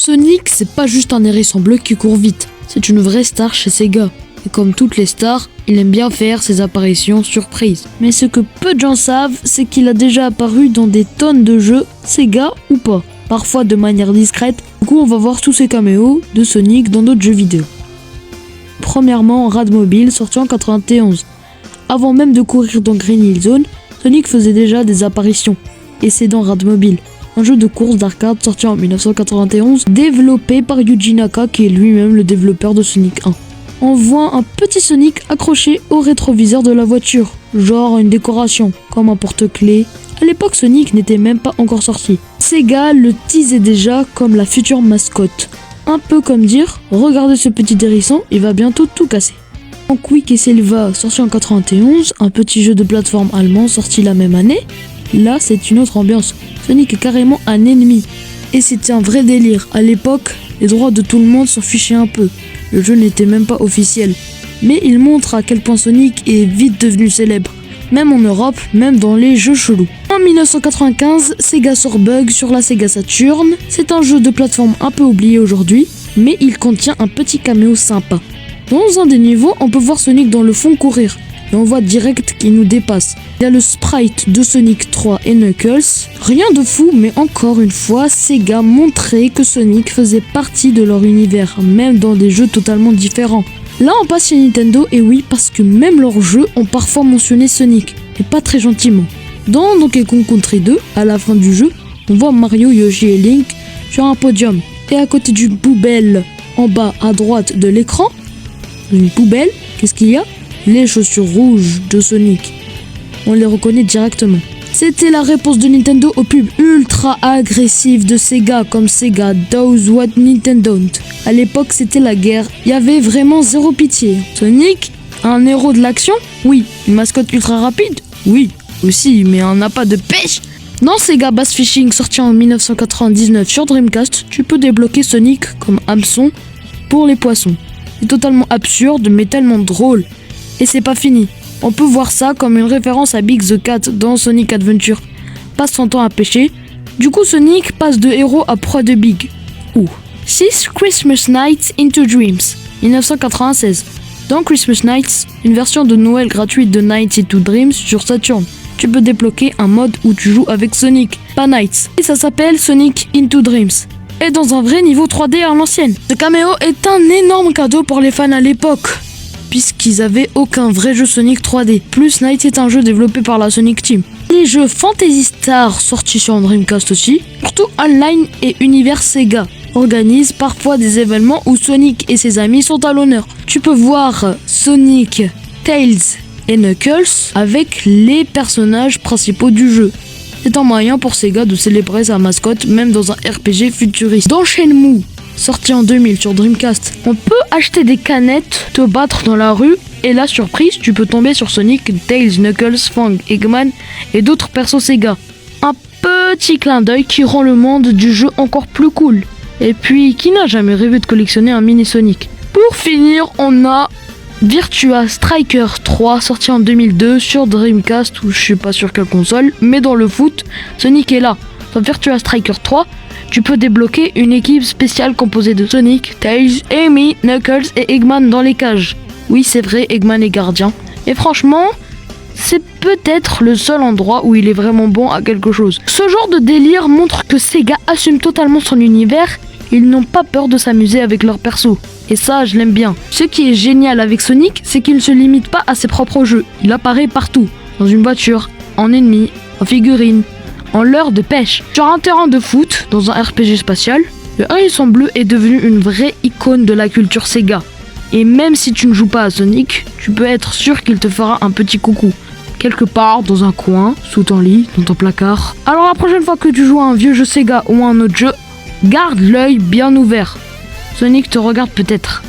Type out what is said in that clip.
Sonic, c'est pas juste un hérisson bleu qui court vite, c'est une vraie star chez Sega. Et comme toutes les stars, il aime bien faire ses apparitions surprises. Mais ce que peu de gens savent, c'est qu'il a déjà apparu dans des tonnes de jeux, Sega ou pas. Parfois de manière discrète, du coup on va voir tous ces caméos de Sonic dans d'autres jeux vidéo. Premièrement, Radmobile, sorti en 91. Avant même de courir dans Green Hill Zone, Sonic faisait déjà des apparitions. Et c'est dans Radmobile, un jeu de course d'arcade sorti en 1991, développé par Yuji Naka qui est lui-même le développeur de Sonic 1. On voit un petit Sonic accroché au rétroviseur de la voiture, genre une décoration, comme un porte-clés. À l'époque, Sonic n'était même pas encore sorti. Sega le teasait déjà comme la future mascotte. Un peu comme dire, regardez ce petit hérisson, il va bientôt tout casser. En Quick et Silva, sorti en 91, un petit jeu de plateforme allemand sorti la même année, là c'est une autre ambiance. Sonic est carrément un ennemi. Et c'était un vrai délire. À l'époque, les droits de tout le monde s'en fichaient un peu. Le jeu n'était même pas officiel. Mais il montre à quel point Sonic est vite devenu célèbre. Même en Europe, même dans les jeux chelous. En 1995, Sega sort Bug sur la Sega Saturn. C'est un jeu de plateforme un peu oublié aujourd'hui, mais il contient un petit caméo sympa. Dans un des niveaux, on peut voir Sonic dans le fond courir, et on voit direct qu'il nous dépasse. Il y a le sprite de Sonic 3 et Knuckles. Rien de fou, mais encore une fois, Sega montrait que Sonic faisait partie de leur univers, même dans des jeux totalement différents. Là, on passe chez Nintendo, et oui, parce que même leurs jeux ont parfois mentionné Sonic, et pas très gentiment. Dans Donkey Kong Country 2, à la fin du jeu, on voit Mario, Yoshi et Link sur un podium. Et à côté d'une poubelle, en bas à droite de l'écran, une poubelle, qu'est-ce qu'il y a? Les chaussures rouges de Sonic. On les reconnaît directement. C'était la réponse de Nintendo aux pubs ultra agressives de Sega, comme Sega Does What Nintendo Don't. À l'époque, c'était la guerre. Il y avait vraiment zéro pitié. Sonic, un héros de l'action? Oui. Une mascotte ultra rapide? Oui. Aussi, mais on n'a pas de pêche. Dans Sega Bass Fishing, sorti en 1999 sur Dreamcast, tu peux débloquer Sonic comme hameçon pour les poissons. C'est totalement absurde, mais tellement drôle. Et c'est pas fini. On peut voir ça comme une référence à Big the Cat dans Sonic Adventure. Passe son temps à pêcher. Du coup, Sonic passe de héros à proie de Big. Ouh. 6 Christmas Nights into Dreams, 1996. Dans Christmas Nights, une version de Noël gratuite de Nights into Dreams sur Saturn. Tu peux débloquer un mode où tu joues avec Sonic, pas Nights. Et ça s'appelle Sonic into Dreams. Et dans un vrai niveau 3D à l'ancienne. Ce caméo est un énorme cadeau pour les fans à l'époque, puisqu'ils avaient aucun vrai jeu Sonic 3D. Plus Nights est un jeu développé par la Sonic Team. Les jeux Fantasy Star sortis sur Dreamcast aussi, surtout Online et Univers Sega, organisent parfois des événements où Sonic et ses amis sont à l'honneur. Tu peux voir Sonic, Tails et Knuckles avec les personnages principaux du jeu. C'est un moyen pour Sega de célébrer sa mascotte même dans un RPG futuriste. Dans Shenmue, sorti en 2000 sur Dreamcast, on peut acheter des canettes, te battre dans la rue et la surprise, tu peux tomber sur Sonic, Tails, Knuckles, Fang, Eggman et d'autres persos Sega. Un petit clin d'œil qui rend le monde du jeu encore plus cool. Et puis, qui n'a jamais rêvé de collectionner un mini Sonic? Pour finir, on a Virtua Striker 3 sorti en 2002 sur Dreamcast ou je sais pas sur quelle console, mais dans le foot, Sonic est là. Dans Virtua Striker 3, tu peux débloquer une équipe spéciale composée de Sonic, Tails, Amy, Knuckles et Eggman dans les cages. Oui, c'est vrai, Eggman est gardien. Et franchement, c'est peut-être le seul endroit où il est vraiment bon à quelque chose. Ce genre de délire montre que Sega assume totalement son univers. Ils n'ont pas peur de s'amuser avec leurs persos. Et ça, je l'aime bien. Ce qui est génial avec Sonic, c'est qu'il ne se limite pas à ses propres jeux. Il apparaît partout. Dans une voiture, en ennemi, en figurine, en leurre de pêche. Sur un terrain de foot, dans un RPG spatial, le hérisson bleu est devenu une vraie icône de la culture Sega. Et même si tu ne joues pas à Sonic, tu peux être sûr qu'il te fera un petit coucou. Quelque part, dans un coin, sous ton lit, dans ton placard. Alors la prochaine fois que tu joues à un vieux jeu Sega ou à un autre jeu, garde l'œil bien ouvert. Sonic te regarde peut-être.